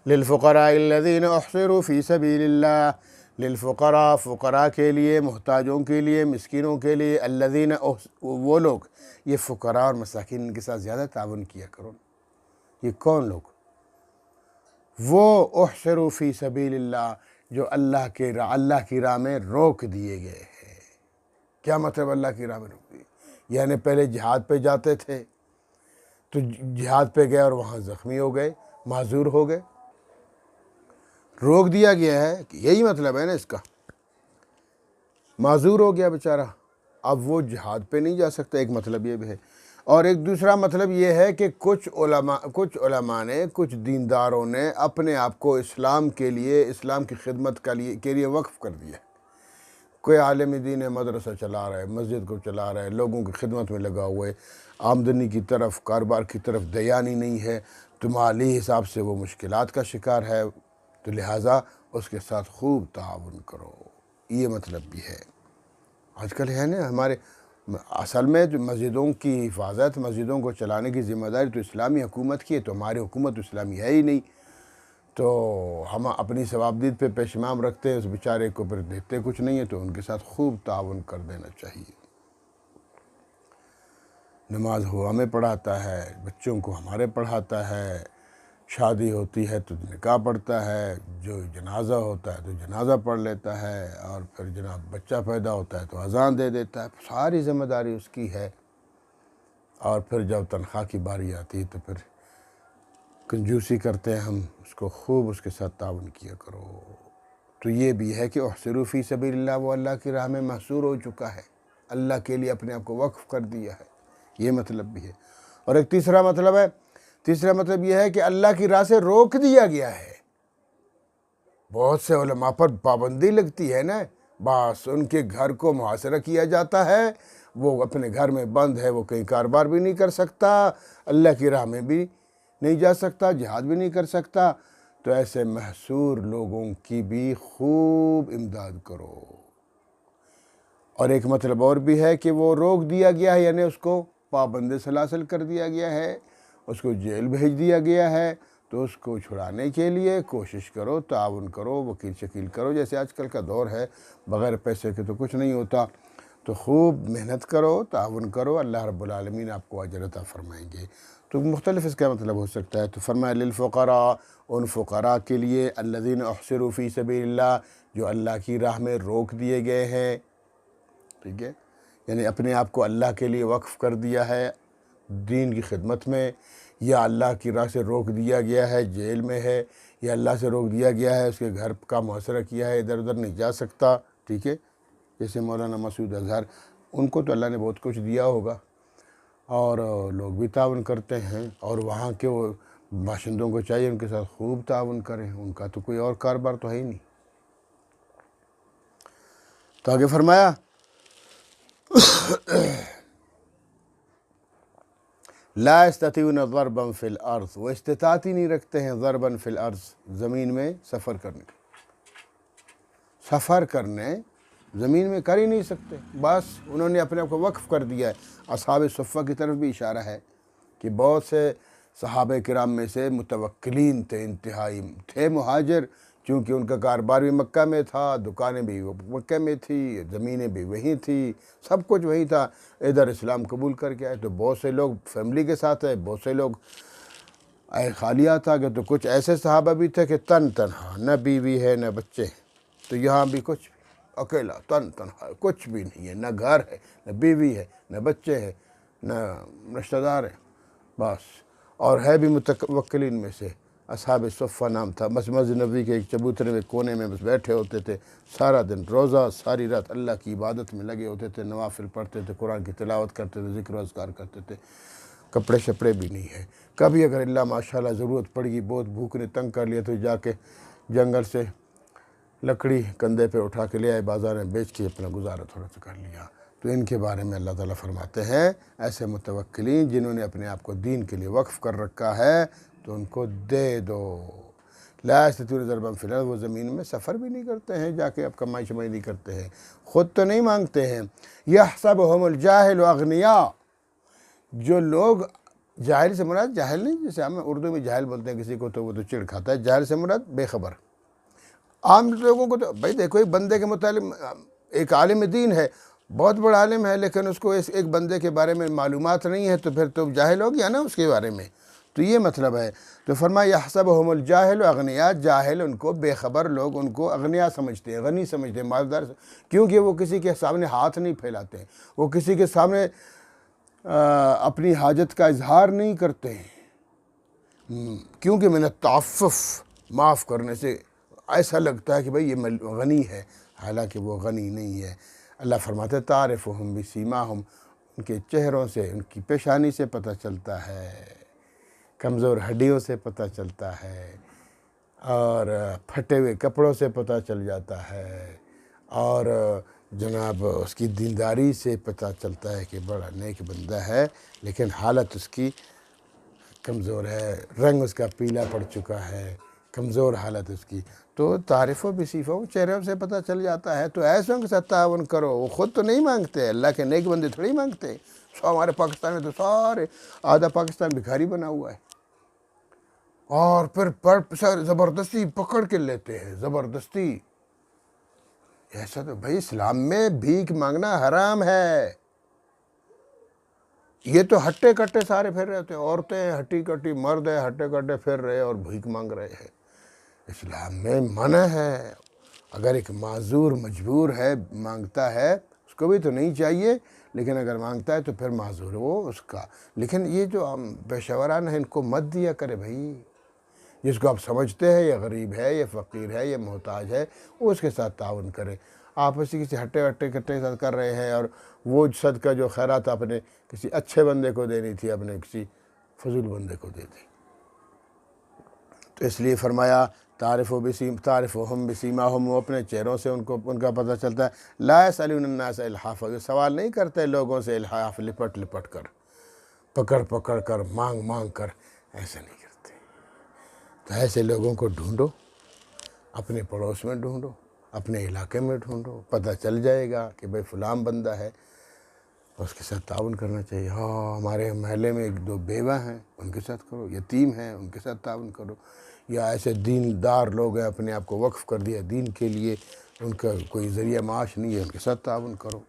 للفقراء الذین احصروا فی سبیل اللہ، للفقراء فقراء کے لیے، محتاجوں کے لیے، مسکینوں کے لیے، الذین وہ لوگ، یہ فقراء اور مساکین کے ساتھ زیادہ تعاون کیا کرو۔ یہ کون لوگ؟ وہ احصروا فی سبیل اللہ، جو اللہ کی راہ میں روک دیے گئے ہیں۔ کیا مطلب اللہ کی راہ میں روک دیے؟ یعنی پہلے جہاد پہ جاتے تھے تو جہاد پہ گئے اور وہاں زخمی ہو گئے، معذور ہو گئے، روک دیا گیا ہے، یہی مطلب ہے نا اس کا، معذور ہو گیا بیچارہ، اب وہ جہاد پہ نہیں جا سکتا، ایک مطلب یہ بھی ہے۔ اور ایک دوسرا مطلب یہ ہے کہ کچھ علماء نے، کچھ دینداروں نے اپنے آپ کو اسلام کے لیے، اسلام کی خدمت کے لیے وقف کر دیا ہے۔ کوئی عالم دین ہے، مدرسہ چلا رہا ہے، مسجد کو چلا رہا ہے، لوگوں کی خدمت میں لگا ہوا ہے، آمدنی کی طرف، کاروبار کی طرف دھیان ہی نہیں ہے، تو مالی حساب سے وہ مشکلات کا شکار ہے، تو لہٰذا اس کے ساتھ خوب تعاون کرو، یہ مطلب بھی ہے۔ آج کل ہے نا ہمارے، اصل میں جو مسجدوں کی حفاظت، مسجدوں کو چلانے کی ذمہ داری تو اسلامی حکومت کی ہے، تو ہماری حکومت اسلامی ہے ہی نہیں، تو ہم اپنی ثوابدید پہ پیشمام رکھتے ہیں، اس بیچارے کو پھر دیتے کچھ نہیں ہے، تو ان کے ساتھ خوب تعاون کر دینا چاہیے۔ نماز وہ ہمیں پڑھاتا ہے، بچوں کو ہمارے پڑھاتا ہے، شادی ہوتی ہے تو نکاح پڑھتا ہے، جو جنازہ ہوتا ہے تو جنازہ پڑھ لیتا ہے، اور پھر جناب بچہ پیدا ہوتا ہے تو اذان دے دیتا ہے، ساری ذمہ داری اس کی ہے۔ اور پھر جب تنخواہ کی باری آتی ہے تو پھر کنجوسی کرتے ہیں ہم، اس کو خوب اس کے ساتھ تعاون کیا کرو۔ تو یہ بھی ہے کہ احصروا فی سبیل اللہ، وہ اللہ کی راہ میں محصور ہو چکا ہے، اللہ کے لیے اپنے آپ کو وقف کر دیا ہے، یہ مطلب بھی ہے۔ اور ایک تیسرا مطلب یہ ہے کہ اللہ کی راہ سے روک دیا گیا ہے۔ بہت سے علماء پر پابندی لگتی ہے نا، بس ان کے گھر کو محاصرہ کیا جاتا ہے، وہ اپنے گھر میں بند ہے، وہ کہیں کاروبار بھی نہیں کر سکتا، اللہ کی راہ میں بھی نہیں جا سکتا، جہاد بھی نہیں کر سکتا، تو ایسے محصور لوگوں کی بھی خوب امداد کرو۔ اور ایک مطلب اور بھی ہے کہ وہ روک دیا گیا ہے، یعنی اس کو پابند سلاسل کر دیا گیا ہے، اس کو جیل بھیج دیا گیا ہے، تو اس کو چھڑانے کے لیے کوشش کرو، تعاون کرو، وکیل شکیل کرو، جیسے آج کل کا دور ہے، بغیر پیسے کے تو کچھ نہیں ہوتا، تو خوب محنت کرو، تعاون کرو، اللہ رب العالمین آپ کو اجر عطا فرمائیں گے۔ تو مختلف اس کا مطلب ہو سکتا ہے، تو فرمایا للفقراء، ان فقراء کے لیے، الذین احصروا فی سبیل اللہ، جو اللہ کی راہ میں روک دیے گئے ہیں، ٹھیک ہے، یعنی اپنے آپ کو اللہ کے لیے وقف کر دیا ہے دین کی خدمت میں، یا اللہ کی راہ سے روک دیا گیا ہے، جیل میں ہے، یا اللہ سے روک دیا گیا ہے، اس کے گھر کا محاصرہ کیا ہے، ادھر ادھر نہیں جا سکتا، ٹھیک ہے، جیسے مولانا مسعود اظہر، ان کو تو اللہ نے بہت کچھ دیا ہوگا، اور لوگ بھی تعاون کرتے ہیں، اور وہاں کے وہ باشندوں کو چاہیے ان کے ساتھ خوب تعاون کریں، ان کا تو کوئی اور کاروبار تو ہے ہی نہیں۔ تو آگے فرمایا لا یستطیعون ضربا فی الارض، وہ استطاعت ہی نہیں رکھتے ہیں ضربا فی الارض، زمین میں سفر کرنے کا، سفر کرنے زمین میں کر ہی نہیں سکتے، بس انہوں نے اپنے آپ کو وقف کر دیا ہے۔ اصحاب صفہ کی طرف بھی اشارہ ہے کہ بہت سے صحابہ کرام میں سے متوکلین تھے، انتہائی تھے مہاجر، چونکہ ان کا کاروبار بھی مکہ میں تھا، دکانیں بھی مکہ میں تھی، زمینیں بھی وہیں تھی، سب کچھ وہیں تھا، ادھر اسلام قبول کر کے آئے، تو بہت سے لوگ فیملی کے ساتھ ہے، بہت سے لوگ خالیہ تھا کہ، تو کچھ ایسے صحابہ بھی تھے کہ تنہا، نہ بیوی ہے نہ بچے ہیں، تو یہاں بھی کچھ اکیلا تنہا، کچھ بھی نہیں ہے، نہ گھر ہے نہ بیوی ہے نہ بچے ہیں نہ رشتہ دار ہے، بس، اور ہے بھی متوکلین میں سے، اصحاب صفہ نام تھا، بس مسجد نبوی کے ایک چبوترے میں کونے میں بس بیٹھے ہوتے تھے، سارا دن روزہ ساری رات اللہ کی عبادت میں لگے ہوتے تھے، نوافل پڑھتے تھے، قرآن کی تلاوت کرتے تھے، ذکر و اذکار کرتے تھے، کپڑے شپڑے بھی نہیں ہے، کبھی اگر اللہ ماشاءاللہ ضرورت پڑ گئی، بہت بھوک نے تنگ کر لیا، تو جا کے جنگل سے لکڑی کندھے پہ اٹھا کے لے آئے، بازار میں بیچ کے اپنا گزارا تھوڑا سا کر لیا۔ تو ان کے بارے میں اللہ تعالیٰ فرماتے ہیں ایسے متوکلین جنہوں نے اپنے آپ کو دین کے لیے وقف کر رکھا ہے تو ان کو دے دو۔ لا یستطیعون ضربا فی الارض، وہ زمین میں سفر بھی نہیں کرتے ہیں، جا کے اب کمائی شمائی نہیں کرتے ہیں، خود تو نہیں مانگتے ہیں۔ یحسبهم الجاہل اغنیاء، جو لوگ جاہل سے مراد جاہل نہیں، جیسے ہم اردو میں جاہل بولتے ہیں کسی کو تو وہ تو چڑ کھاتا ہے، جاہل سے مراد بے خبر۔ عام لوگوں کو تو بھائی دیکھو، ایک بندے کے متعلق ایک عالم دین ہے، بہت بڑا عالم ہے، لیکن اس کو ایک بندے کے بارے میں معلومات نہیں ہے، تو پھر تو جاہل ہو گیا نا اس کے بارے میں، تو یہ مطلب ہے۔ تو فرمایا یحسبہم الجاہل اغنیاء، جاہل ان کو، بے خبر لوگ ان کو اغنیاء سمجھتے ہیں، غنی سمجھتے ہیں، مالدار، کیونکہ وہ کسی کے سامنے ہاتھ نہیں پھیلاتے ہیں، وہ کسی کے سامنے اپنی حاجت کا اظہار نہیں کرتے ہیں، کیونکہ من التعفف، معاف کرنے سے ایسا لگتا ہے کہ بھئی یہ غنی ہے، حالانکہ وہ غنی نہیں ہے۔ اللہ فرماتے ہیں تعرفہم بسیماہم، ان کے چہروں سے، ان کی پیشانی سے پتہ چلتا ہے، کمزور ہڈیوں سے پتہ چلتا ہے، اور پھٹے ہوئے کپڑوں سے پتہ چل جاتا ہے، اور جناب اس کی دینداری سے پتہ چلتا ہے کہ بڑا نیک بندہ ہے، لیکن حالت اس کی کمزور ہے، رنگ اس کا پیلا پڑ چکا ہے، کمزور حالت اس کی۔ تو تعریف و بصیفہ چہروں سے پتہ چل جاتا ہے، تو ایسوں کے ساتھ تعاون کرو۔ وہ خود تو نہیں مانگتے، اللہ کے نیک بندے تھوڑی مانگتے۔ ہمارے پاکستان میں تو سارے، آدھا پاکستان بھکاری بنا ہوا ہے، اور پھر زبردستی پکڑ کے لیتے ہیں، زبردستی۔ ایسا تو بھائی اسلام میں بھیک مانگنا حرام ہے۔ یہ تو ہٹے کٹے سارے پھر رہے ہوتے ہیں، عورتیں ہٹی کٹی، مرد ہے ہٹے کٹے پھر رہے اور بھیک مانگ رہے ہیں۔ اسلام میں منع ہے، اگر ایک معذور مجبور ہے، مانگتا ہے، اس کو بھی تو نہیں چاہیے، لیکن اگر مانگتا ہے تو پھر معذور ہے وہ اس کا۔ لیکن یہ جو پیشہ ورانہ ہے، ان کو مت دیا کرے بھائی۔ جس کو آپ سمجھتے ہیں یہ غریب ہے، یہ فقیر ہے، یہ محتاج ہے، وہ اس کے ساتھ تعاون کرے۔ آپ کسی ہٹے کٹے ساتھ کر رہے ہیں، اور وہ صدقہ جو خیرات آپ نے کسی اچھے بندے کو دینی تھی، آپ نے کسی فضول بندے کو دے دی۔ تو اس لیے فرمایا تعرفہم بسیماہم، وہ اپنے چہروں سے ان کا پتہ چلتا ہے۔ لا یسألون الناس الحافا، جو سوال نہیں کرتے لوگوں سے الحاف، لپٹ لپٹ کر، پکڑ پکڑ کر، مانگ مانگ کر، ایسا نہیں کرتے۔ تو ایسے لوگوں کو ڈھونڈو، اپنے پڑوس میں ڈھونڈو، اپنے علاقے میں ڈھونڈو، پتہ چل جائے گا کہ بھئی فلان بندہ ہے، اس کے ساتھ تعاون کرنا چاہیے۔ ہاں ہمارے محلے میں ایک دو بیوہ ہیں، ان کے ساتھ کرو، یتیم ہیں، ان کے ساتھ تعاون کرو، یا ایسے دیندار لوگ ہیں، اپنے آپ کو وقف کر دیا دین کے لیے، ان کا کوئی ذریعہ معاش نہیں ہے، ان کے ساتھ تعاون کرو۔